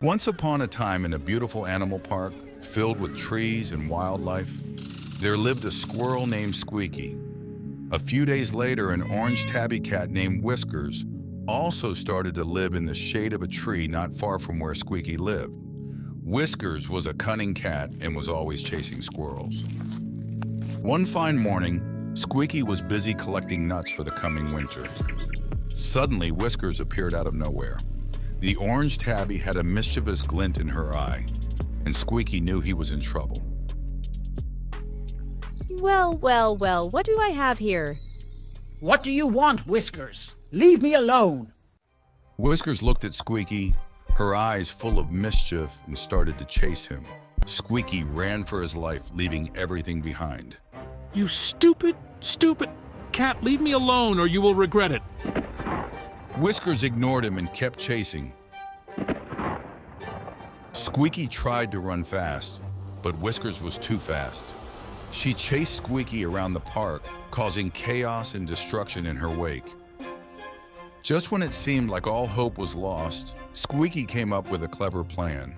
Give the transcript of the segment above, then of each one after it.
Once upon a time in a beautiful animal park filled with trees and wildlife, there lived a squirrel named Squeaky. A few days later, an orange tabby cat named Whiskers also started to live in the shade of a tree not far from where Squeaky lived. Whiskers was a cunning cat and was always chasing squirrels. One fine morning, Squeaky was busy collecting nuts for the coming winter. Suddenly, Whiskers appeared out of nowhere. The orange tabby had a mischievous glint in her eye, and Squeaky knew he was in trouble. Well, what do I have here? What do you want, Whiskers? Leave me alone. Whiskers looked at Squeaky, her eyes full of mischief, and started to chase him. Squeaky ran for his life, leaving everything behind. You stupid cat, leave me alone or you will regret it. Whiskers ignored him and kept chasing. Squeaky tried to run fast, but Whiskers was too fast. She chased Squeaky around the park, causing chaos and destruction in her wake. Just when it seemed like all hope was lost, Squeaky came up with a clever plan.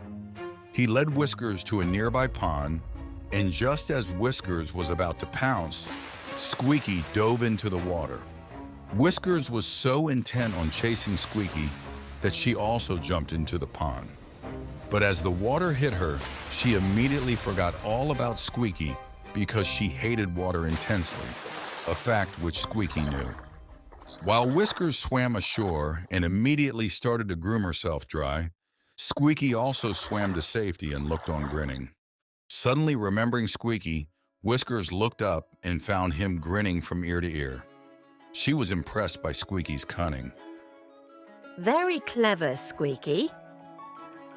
He led Whiskers to a nearby pond, and just as Whiskers was about to pounce, Squeaky dove into the water. Whiskers was so intent on chasing Squeaky that she also jumped into the pond. But as the water hit her, she immediately forgot all about Squeaky because she hated water intensely, a fact which Squeaky knew. While Whiskers swam ashore and immediately started to groom herself dry, Squeaky also swam to safety and looked on grinning. Suddenly remembering Squeaky, Whiskers looked up and found him grinning from ear to ear. She was impressed by Squeaky's cunning. Very clever, Squeaky.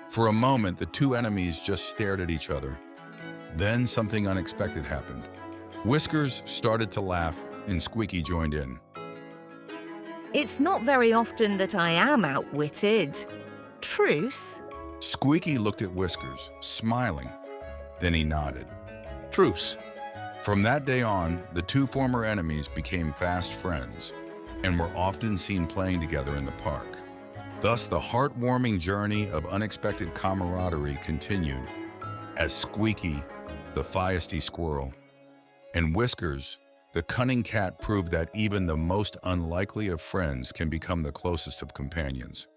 For a moment, the two enemies just stared at each other. Then something unexpected happened. Whiskers started to laugh and Squeaky joined in. It's not very often that I am outwitted. Truce? Squeaky looked at Whiskers, smiling. Then he nodded. Truce. From that day on, the two former enemies became fast friends and were often seen playing together in the park. Thus, the heartwarming journey of unexpected camaraderie continued as Squeaky, the feisty squirrel, and Whiskers, the cunning cat, proved that even the most unlikely of friends can become the closest of companions.